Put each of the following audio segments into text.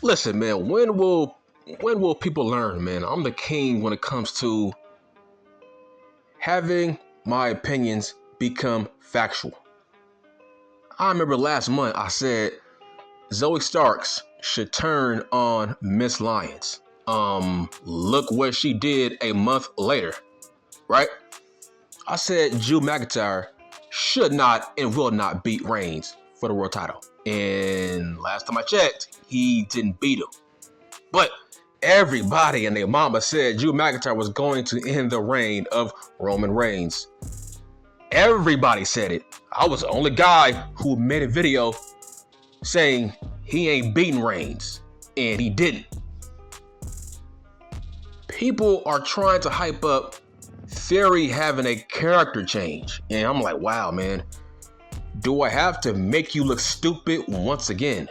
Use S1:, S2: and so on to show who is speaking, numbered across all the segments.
S1: Listen, man, when will people learn, man? I'm the king when it comes to having my opinions become factual. I remember last month I said Zoe Starks should turn on Miss Lyons. Look what she did a month later, right? I said Drew McIntyre should not and will not beat Reigns for the world title. And last time I checked, he didn't beat him. But everybody and their mama said Drew McIntyre was going to end the reign of Roman Reigns. Everybody said it. I was the only guy who made a video saying he ain't beating Reigns. And he didn't. People are trying to hype up Theory having a character change. And I'm like, wow, man. Do I have to make you look stupid once again?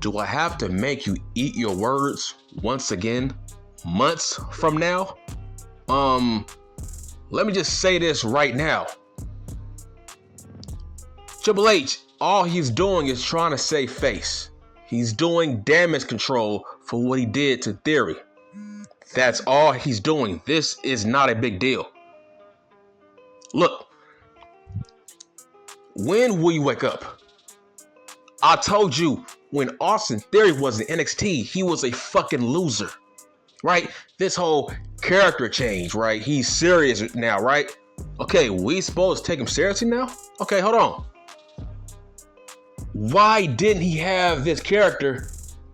S1: Do I have to make you eat your words once again, months from now? Let me just say this right now. Triple H, all he's doing is trying to save face. He's doing damage control for what he did to Theory. That's all he's doing. This is not a big deal. Look, when will you wake up? I told you when Austin Theory was in NXT, he was a fucking loser, right? This whole character change, right? He's serious now, right? Okay, we supposed to take him seriously now? Okay, hold on. Why didn't he have this character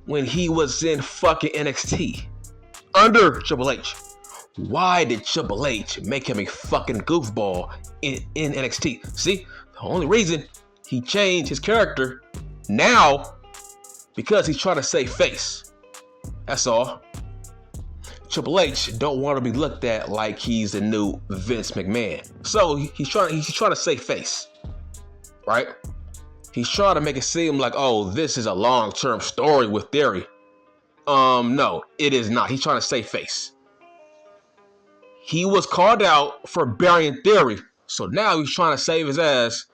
S1: when he was in fucking NXT? Under Triple H. Why did Triple H make him a fucking goofball in NXT? See, the only reason he changed his character now because he's trying to save face. That's all. Triple H don't want to be looked at like he's the new Vince McMahon. So he's trying to save face. Right? He's trying to make it seem like, oh, this is a long-term story with Theory. No, it is not. He's trying to save face. He was called out for burying Theory. So now he's trying to save his ass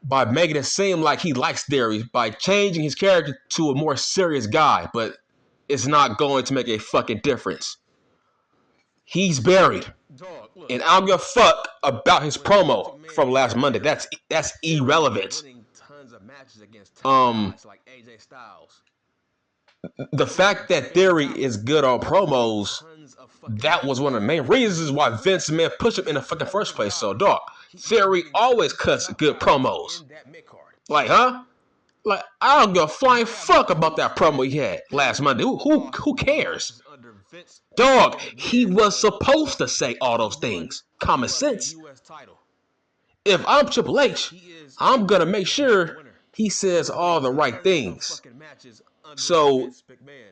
S1: by making it seem like he likes Theory, by changing his character to a more serious guy. But it's not going to make a fucking difference. He's buried. And I don't give a fuck about his promo from last Monday. That's irrelevant. The fact that Theory is good on promos, that was one of the main reasons why Vince McMahon pushed him in the fucking first place. So, dog, Theory always cuts good promos. Like, huh? Like, I don't give a flying fuck about that promo he had last Monday. Who cares? Dog, he was supposed to say all those things. Common sense. If I'm Triple H, I'm gonna make sure he says all the right things. So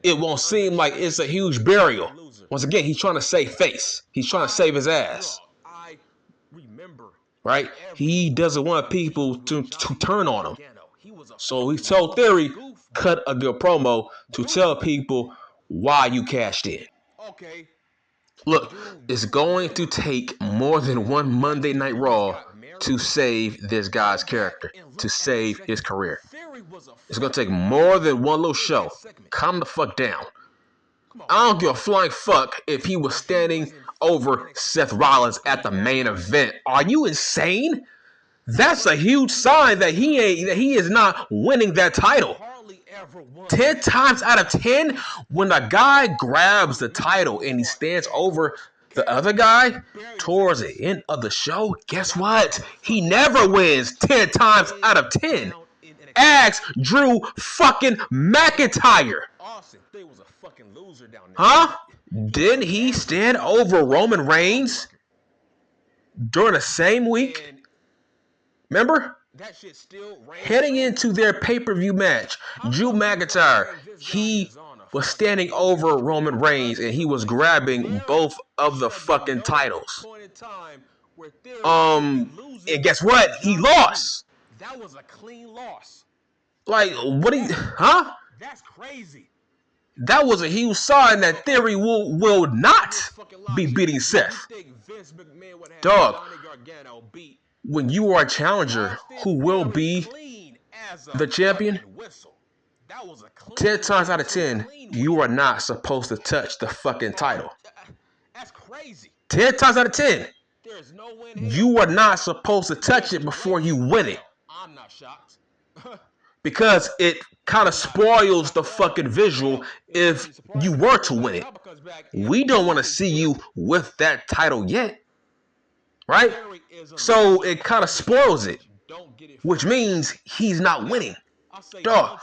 S1: it won't seem like it's a huge burial. Once again, he's trying to save face. He's trying to save his ass. Right? He doesn't want people to turn on him. So he told Theory, cut a good promo to tell people why you cashed in. Look, it's going to take more than one Monday Night Raw to save this guy's character, to save his career. It's going to take more than one little show. Calm the fuck down. I don't give a flying fuck if he was standing over Seth Rollins at the main event. Are you insane? That's a huge sign that he is not winning that title. 10 times out of 10, when a guy grabs the title and he stands over the other guy towards the end of the show, guess what? He never wins 10 times out of 10. Ask Drew fucking McIntyre. Huh? Didn't he stand over Roman Reigns during the same week? Remember? Heading into their pay-per-view match, Drew McIntyre, he was standing over Roman Reigns and he was grabbing both of the fucking titles. And guess what? He lost. That was a clean loss. Like, what huh? That's crazy. That was a huge sign that Theory will not be beating Seth. Dog, when you are a challenger who will be the champion, 10 times out of 10, you are not supposed to touch the fucking title.
S2: That's crazy.
S1: 10 times out of 10,
S2: There's no win.
S1: you are not supposed to touch it before you win it.
S2: I'm not shocked.
S1: Because it kind of spoils the fucking visual if you were to win it. We don't want to see you with that title yet. Right? So it kind of spoils it. Which means he's not winning. Dog,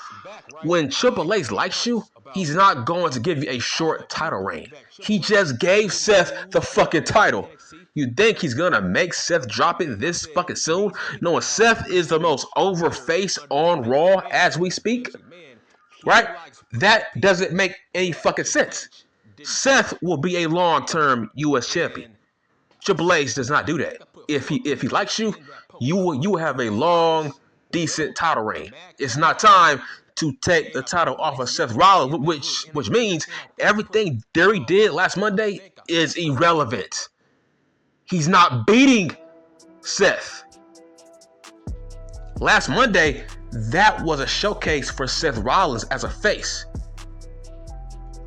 S1: when Triple H likes you, he's not going to give you a short title reign. He just gave Seth the fucking title. You think he's gonna make Seth drop it this fucking soon? Knowing Seth is the most over face on Raw as we speak? Right? That doesn't make any fucking sense. Seth will be a long-term US champion. Triple H does not do that. If he likes you, you will have a long, decent title reign. It's not time to take the title off of Seth Rollins, which means everything Theory did last Monday is irrelevant. He's not beating Seth. Last Monday, that was a showcase for Seth Rollins as a face.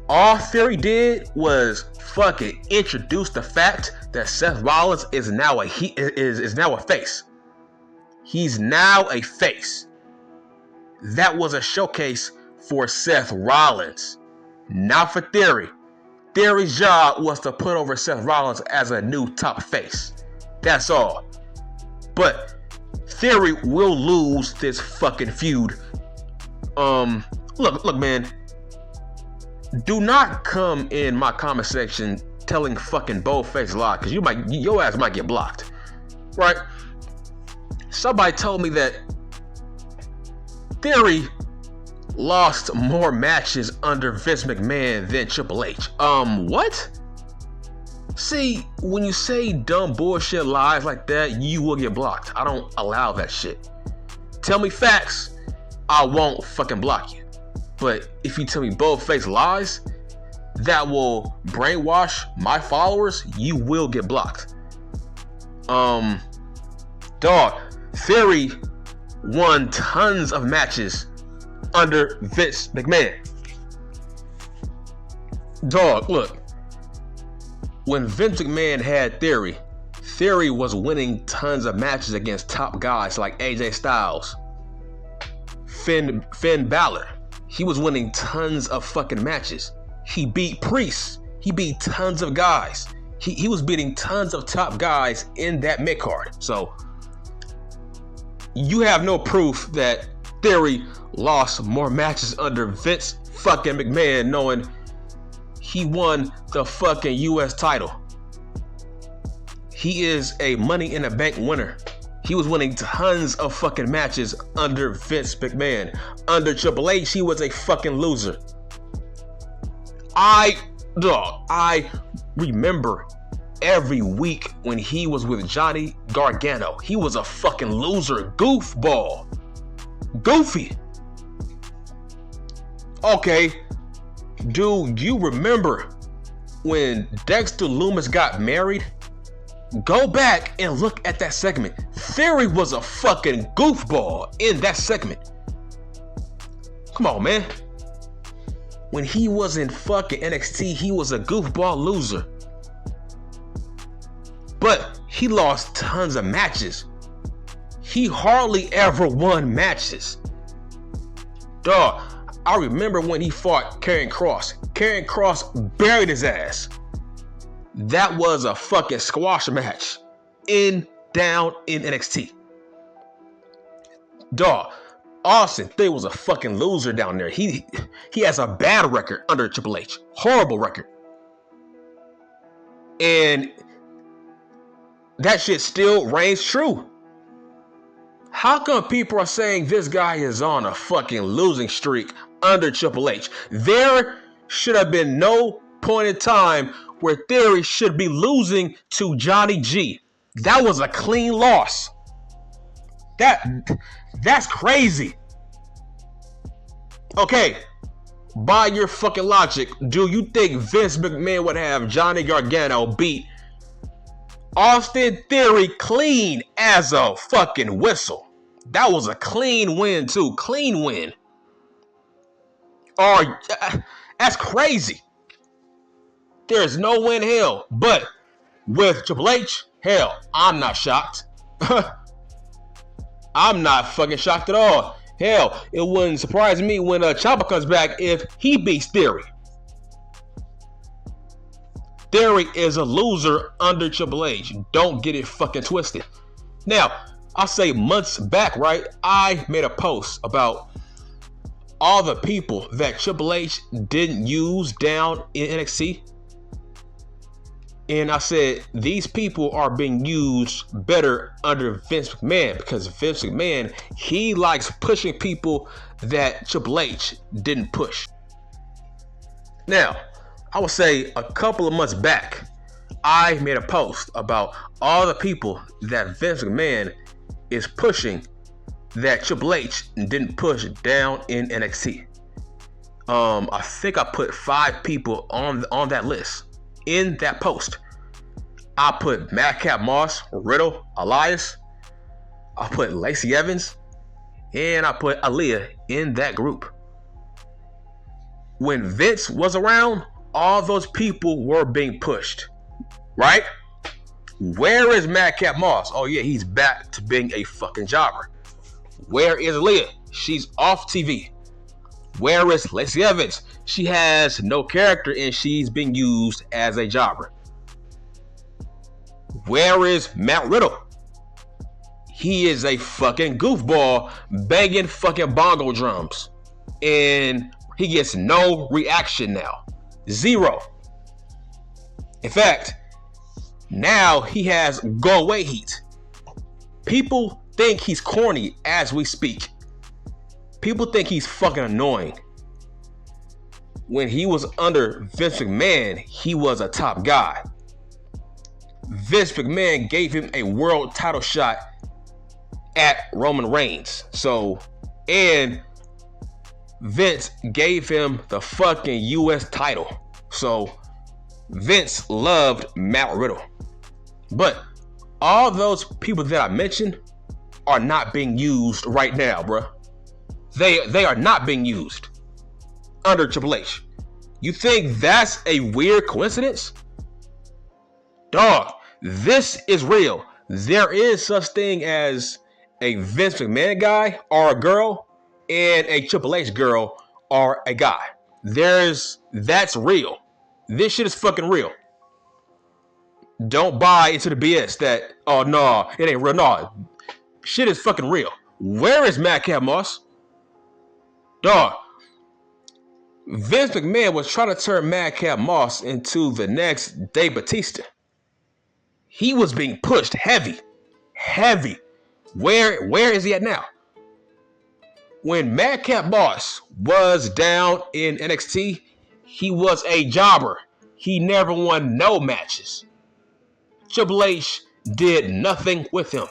S1: All Theory did was fucking introduce the fact that Seth Rollins is now a face. He's now a face. That was a showcase for Seth Rollins, not for Theory. Theory's job was to put over Seth Rollins as a new top face. That's all. But Theory will lose this fucking feud. Look, man. Do not come in my comment section telling fucking bold-faced lies, because your ass might get blocked. Right? Somebody told me that Theory lost more matches under Vince McMahon than Triple H. What? See, when you say dumb bullshit lies like that, you will get blocked. I don't allow that shit. Tell me facts, I won't fucking block you. But if you tell me bold-faced lies that will brainwash my followers, you will get blocked. Dog, Theory won tons of matches under Vince McMahon. Dog, look. When Vince McMahon had Theory, Theory was winning tons of matches against top guys like AJ Styles, Finn Balor. He was winning tons of fucking matches. He beat Priest. He beat tons of guys. He was beating tons of top guys in that mid-card. So you have no proof that Theory lost more matches under Vince fucking McMahon, knowing he won the fucking US title. He is a Money in the Bank winner. He was winning tons of fucking matches under Vince McMahon. Under Triple H, he was a fucking loser. I remember every week when he was with Johnny Gargano. He was a fucking loser, goofball. Goofy. Okay, do you remember when Dexter Lumis got married? Go back and look at that segment. Theory was a fucking goofball in that segment. Come on, man. When he was in fucking NXT, he was a goofball loser. But he lost tons of matches. He hardly ever won matches. Dog, I remember when he fought Karrion Kross. Karrion Kross buried his ass. That was a fucking squash match. Down in NXT. Dog, Austin Theory was a fucking loser down there. He has a bad record under Triple H. Horrible record. And that shit still reigns true. How come people are saying this guy is on a fucking losing streak under Triple H? There should have been no point in time where Theory should be losing to Johnny G. That was a clean loss. That's crazy. Okay, by your fucking logic, do you think Vince McMahon would have Johnny Gargano beat Austin Theory clean as a fucking whistle? That was a clean win too. Clean win. are, that's crazy. There's no way in hell. But with Triple H, hell, I'm not shocked. I'm not fucking shocked at all. Hell, it wouldn't surprise me when Ciampa comes back if he beats Theory. Theory is a loser under Triple H. Don't get it fucking twisted. Now, I'll say months back, right? I made a post about all the people that Triple H didn't use down in NXT. And I said, these people are being used better under Vince McMahon, because Vince McMahon, he likes pushing people that Triple H didn't push. Now, I would say a couple of months back, I made a post about all the people that Vince McMahon is pushing that Triple H didn't push down in NXT. I think I put 5 people on that list. In that post, I put Madcap Moss, Riddle, Elias. I put Lacey Evans, and I put Aaliyah in that group. When Vince was around, all those people were being pushed, right? Where is Madcap Moss? Oh yeah, he's back to being a fucking jobber. Where is Aaliyah? She's off TV. Where is Lacey Evans? She has no character and she's being used as a jobber. Where is Matt Riddle? He is a fucking goofball banging fucking bongo drums. And he gets no reaction now. Zero. In fact, now he has go away heat. People think he's corny as we speak. People think he's fucking annoying. When he was under Vince McMahon, he was a top guy. Vince McMahon gave him a world title shot at Roman Reigns. And Vince gave him the fucking US title. So Vince loved Matt Riddle. But all those people that I mentioned are not being used right now, bruh. They are not being used under Triple H. You think that's a weird coincidence? Dog, this is real. There is such thing as a Vince McMahon guy or a girl and a Triple H girl or a guy. That's real. This shit is fucking real. Don't buy into the BS that, oh no, it ain't real. No, shit is fucking real. Where is Madcap Moss? Dog, Vince McMahon was trying to turn Madcap Moss into the next Dave Bautista. He was being pushed heavy. Where is he at now? When Madcap Moss was down in NXT, he was a jobber. He never won no matches. Triple H did nothing with him.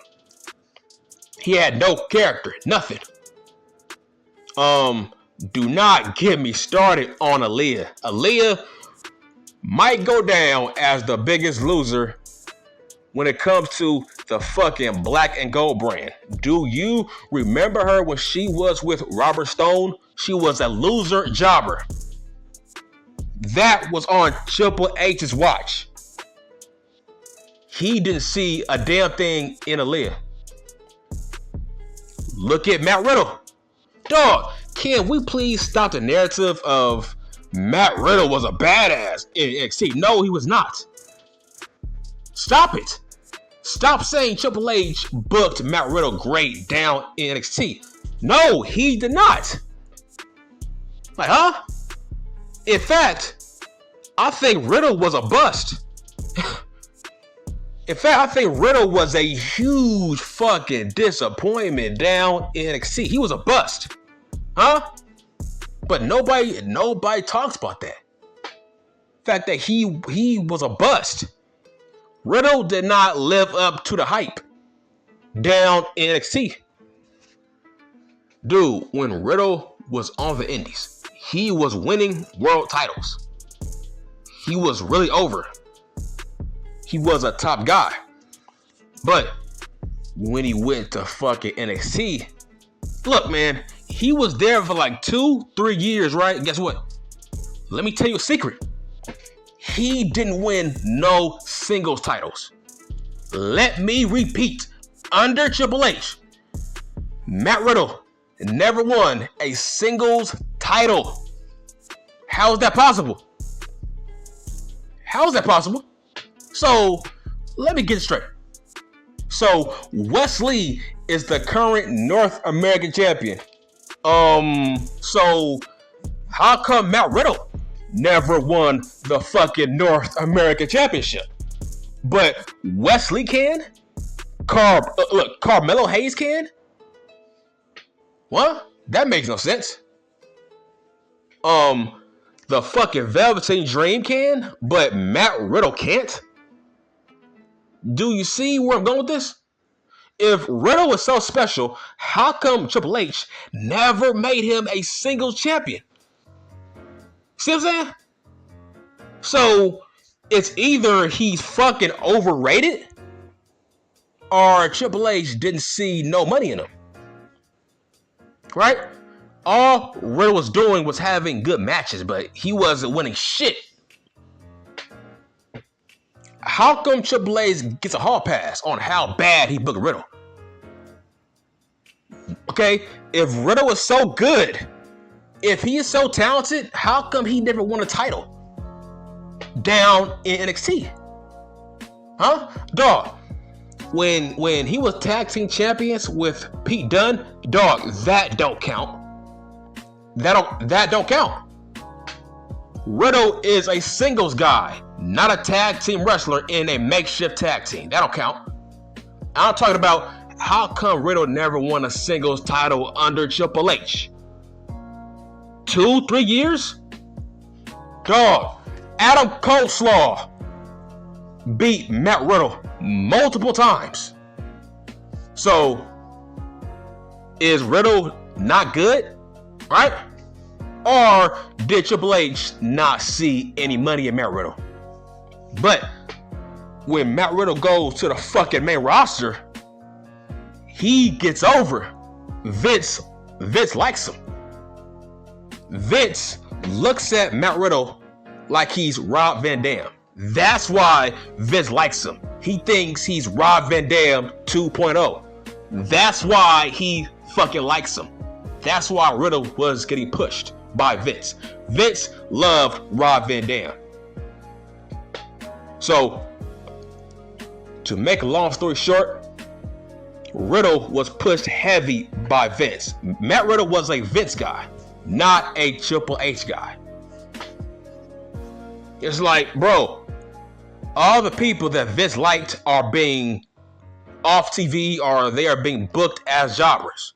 S1: He had no character, nothing. Do not get me started on Aaliyah. Aaliyah might go down as the biggest loser when it comes to the fucking black and gold brand. Do you remember her when she was with Robert Stone? She was a loser jobber. That was on Triple H's watch. He didn't see a damn thing in Aaliyah. Look at Matt Riddle. Dog, can we please stop the narrative of Matt Riddle was a badass in NXT? No, he was not. Stop it. Stop saying Triple H booked Matt Riddle great down in NXT. No, he did not. Like, huh? In fact, I think Riddle was a bust. In fact, I think Riddle was a huge fucking disappointment down in NXT. He was a bust. Huh? But nobody talks about that. The fact that he was a bust. Riddle did not live up to the hype down in NXT. Dude, when Riddle was on the indies, he was winning world titles. He was really over. He was a top guy. But when he went to fucking NXT, look, man, he was there for like 2-3 years, right? Guess what? Let me tell you a secret. He didn't win no singles titles. Let me repeat. Under Triple H, Matt Riddle never won a singles title. How is that possible? How is that possible? So, let me get it straight. So, Wesley is the current North American champion. So, how come Matt Riddle never won the fucking North American championship? But Wesley can? Carmelo Hayes can? What? That makes no sense. The fucking Velveteen Dream can, but Matt Riddle can't? Do you see where I'm going with this? If Riddle was so special, how come Triple H never made him a singles champion? See what I'm saying? So, it's either he's fucking overrated or Triple H didn't see no money in him. Right? All Riddle was doing was having good matches, but he wasn't winning shit. How come Triple H gets a hall pass on how bad he booked Riddle? Okay, if Riddle was so good, if he is so talented, how come he never won a title down in NXT? Huh? Dog, when he was tag team champions with Pete Dunne, dog, that don't count. That don't count. Riddle is a singles guy, not a tag team wrestler in a makeshift tag team. That don't count. I'm talking about how come Riddle never won a singles title under Triple H? 2-3 years? Dog, Adam Coleslaw beat Matt Riddle multiple times. So, is Riddle not good? Right? Or did Triple H not see any money in Matt Riddle? But when Matt Riddle goes to the fucking main roster, he gets over. Vince likes him. Vince looks at Matt Riddle like he's Rob Van Dam. That's why Vince likes him. He thinks he's Rob Van Dam 2.0. That's why he fucking likes him. That's why Riddle was getting pushed by Vince. Vince loved Rob Van Dam. So, to make a long story short, Riddle was pushed heavy by Vince. Matt Riddle was a Vince guy, not a Triple H guy. It's like, bro, all the people that Vince liked are being off TV or they are being booked as jobbers.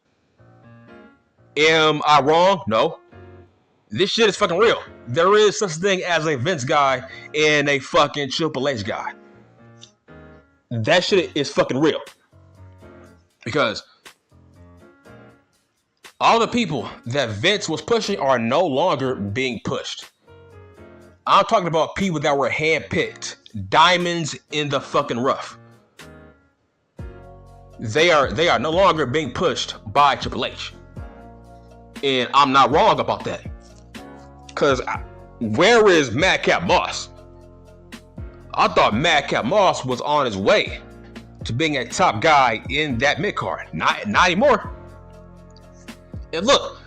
S1: Am I wrong? No. This shit is fucking real. There is such a thing as a Vince guy and a fucking Triple H guy. That shit is fucking real. Because all the people that Vince was pushing are no longer being pushed. I'm talking about people that were handpicked, diamonds in the fucking rough. They are no longer being pushed by Triple H. And I'm not wrong about that. Because where is Madcap Moss? I thought Madcap Moss was on his way to being a top guy in that mid-card. Not anymore. And look,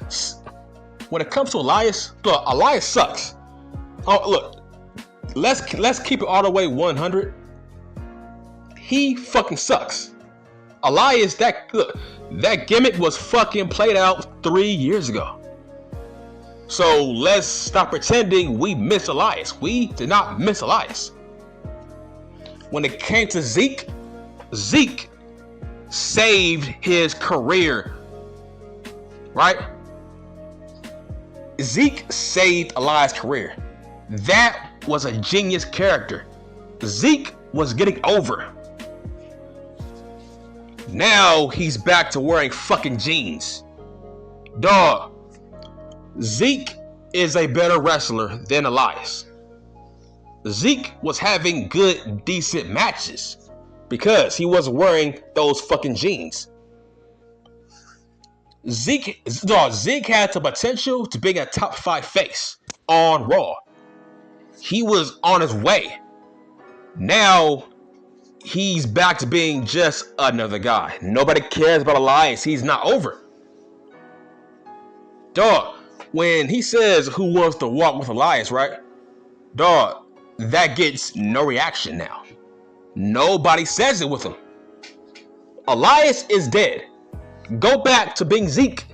S1: when it comes to Elias, look, Elias sucks. Oh, look, let's keep it all the way 100. He fucking sucks. Elias, that gimmick was fucking played out 3 years ago. So let's stop pretending we miss Elias. We did not miss Elias. When it came to Zeke saved his career. Right? Zeke saved Elias' career. That was a genius character. Zeke was getting over. Now he's back to wearing fucking jeans. Dog, Zeke is a better wrestler than Elias. Zeke was having good, decent matches because he wasn't wearing those fucking jeans. Zeke had the potential to be a top 5 face on Raw. He was on his way. Now he's back to being just another guy. Nobody cares about Elias. He's not over. Dog, when he says who wants to walk with Elias, right? Dog, that gets no reaction now. Nobody says it with him. Elias is dead. Go back to being Zeke.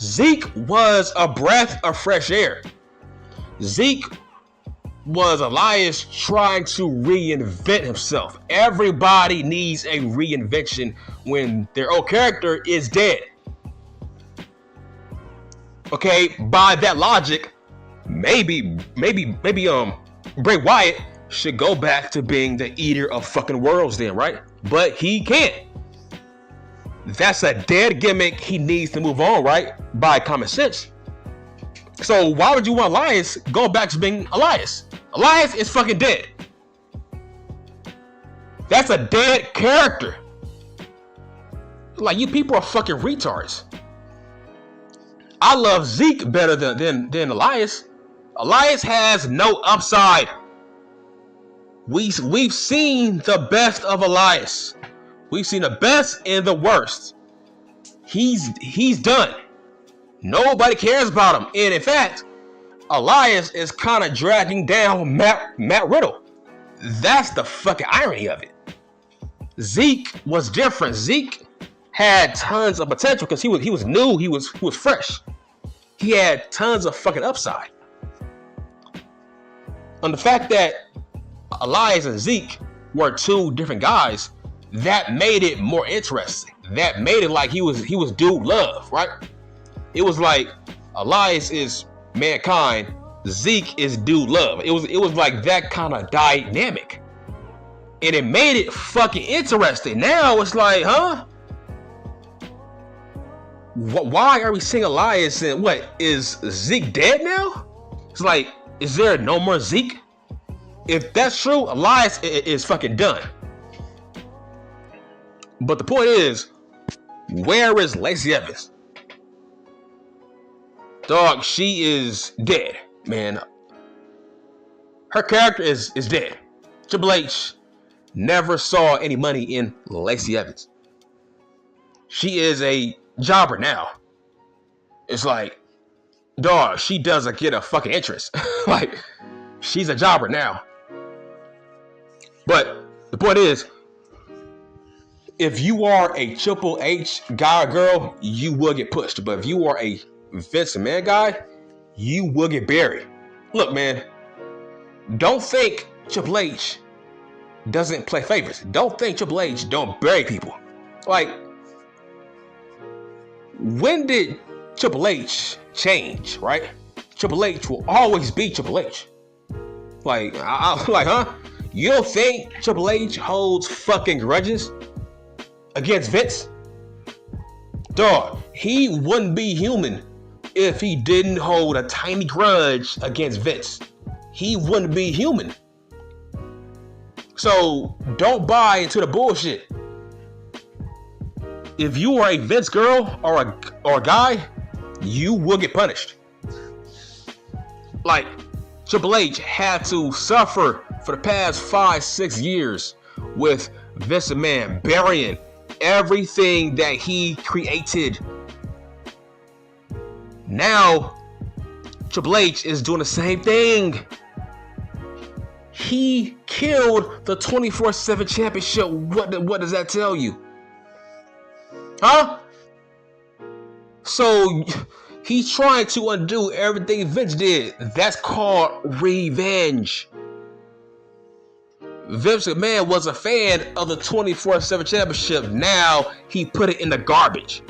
S1: Zeke was a breath of fresh air. Zeke was Elias trying to reinvent himself. Everybody needs a reinvention when their old character is dead. Okay, by that logic, maybe Bray Wyatt should go back to being the eater of fucking worlds then, right? But he can't. That's a dead gimmick. He needs to move on, right? By common sense. So why would you want Elias go back to being Elias? Elias is fucking dead. That's a dead character. Like, you people are fucking retards. I love Zeke better than Elias. Elias has no upside. We've seen the best of Elias. We've seen the best and the worst. He's done. Nobody cares about him. And in fact, Elias is kind of dragging down Matt Riddle. That's the fucking irony of it. Zeke was different. Zeke had tons of potential because he was new. He was fresh. He had tons of fucking upside. And the fact that Elias and Zeke were two different guys, that made it more interesting. That made it like he was dude love, right? It was like Elias is mankind, Zeke is dude love. It was like that kind of dynamic. And it made it fucking interesting. Now it's like, huh? Why are we seeing Elias and what? Is Zeke dead now? It's like, is there no more Zeke? If that's true, Elias is fucking done. But the point is, where is Lacey Evans? Dog, she is dead, man. Her character is dead. Triple H never saw any money in Lacey Evans. She is a jobber now. It's like, dog, she doesn't get a fucking interest. Like, she's a jobber now. But the point is, if you are a Triple H guy or girl, you will get pushed. But if you are a Vince McMahon guy, you will get buried. Look, man, don't think Triple H doesn't play favorites. Don't think Triple H don't bury people. Like, when did Triple H change, right? Triple H will always be Triple H. Like, huh? You don't think Triple H holds fucking grudges against Vince? Dog, he wouldn't be human if he didn't hold a tiny grudge against Vince. He wouldn't be human. So don't buy into the bullshit. If you are a Vince girl or a guy, you will get punished. Like, Triple H had to suffer for the past 5-6 years with Vince McMahon burying everything that he created. Now, Triple H is doing the same thing. He killed the 24/7 championship. What does that tell you? Huh? So he's trying to undo everything Vince did. That's called revenge. Vince McMahon was a fan of the 24/7 championship. Now he put it in the garbage.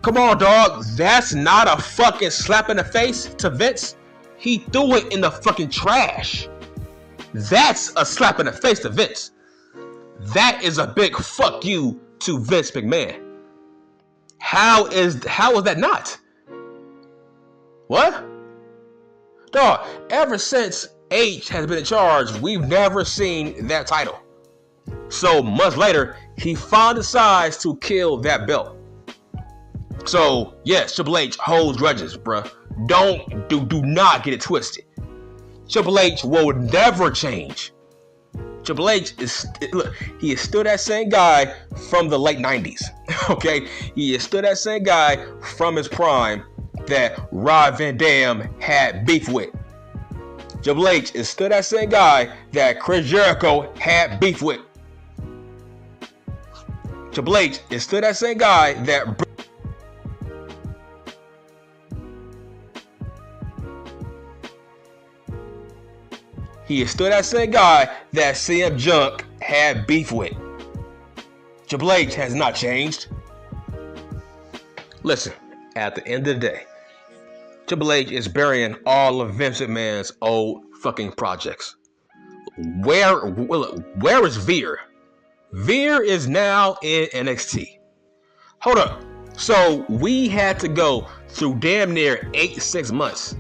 S1: Come on, dog. That's not a fucking slap in the face to Vince. He threw it in the fucking trash. That's a slap in the face to Vince. That is a big fuck you to Vince McMahon. How is that not? What? Dog, ever since H has been in charge, we've never seen that title. So months later, he finally decides to kill that belt. So yes, Triple H holds grudges, bruh. Do not get it twisted. Triple H will never change. Triple H he is still that same guy from the late 90s. Okay? He is still that same guy from his prime that Rob Van Dam had beef with. Triple H is still that same guy that Chris Jericho had beef with. Triple H is still that same guy that he is still that same guy that CM Junk had beef with. Triple H has not changed. Listen, at the end of the day, Triple H is burying all of Vince McMahon's old fucking projects. Where is Veer? Veer is now in NXT. Hold up. So we had to go through damn near 6 months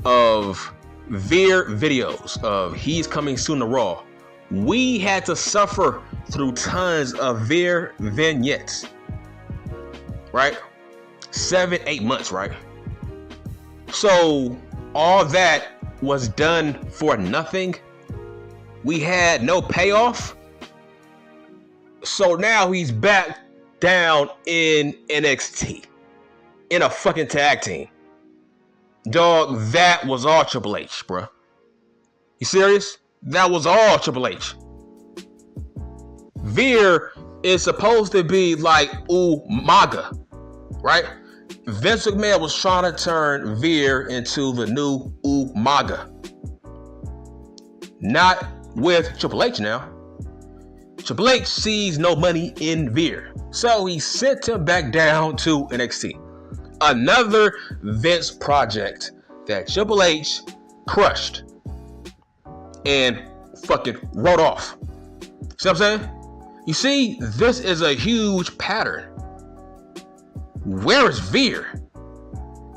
S1: of Veer videos of he's coming soon to Raw. We had to suffer through tons of Veer vignettes. Right? 7-8 months, right? So all that was done for nothing. We had no payoff. So now he's back down in NXT in a fucking tag team. Dog, that was all Triple H, bro. You serious? That was all Triple H. Veer is supposed to be like Umaga, right? Vince McMahon was trying to turn Veer into the new Umaga. Not with Triple H now. Triple H sees no money in Veer, so he sent him back down to NXT. Another Vince project that Triple H crushed and fucking wrote off. See what I'm saying? You see, this is a huge pattern. Where is Veer?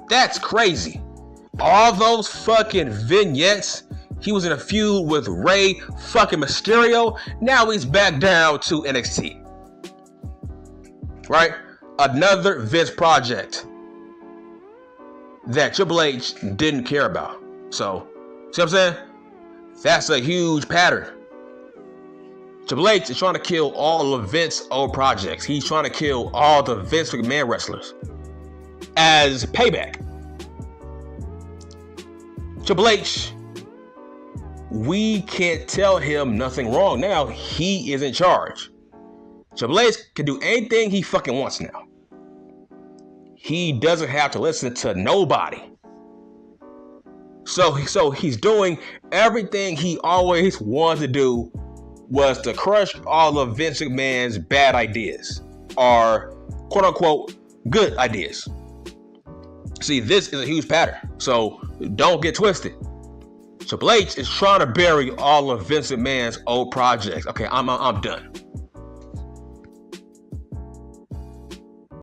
S1: That's crazy. All those fucking vignettes. He was in a feud with Rey fucking Mysterio. Now he's back down to NXT. Right? Another Vince project that Triple H didn't care about. So, see what I'm saying? That's a huge pattern. Triple H is trying to kill all of Vince's old projects. He's trying to kill all the Vince McMahon wrestlers as payback. Triple H, we can't tell him nothing wrong now. He is in charge. Triple H can do anything he fucking wants now. He doesn't have to listen to nobody. So he's doing everything he always wanted to do, was to crush all of Vince McMahon's bad ideas, or quote unquote good ideas. See, this is a huge pattern, so don't get twisted. Triple H is trying to bury all of Vince McMahon's old projects. Okay, I'm done.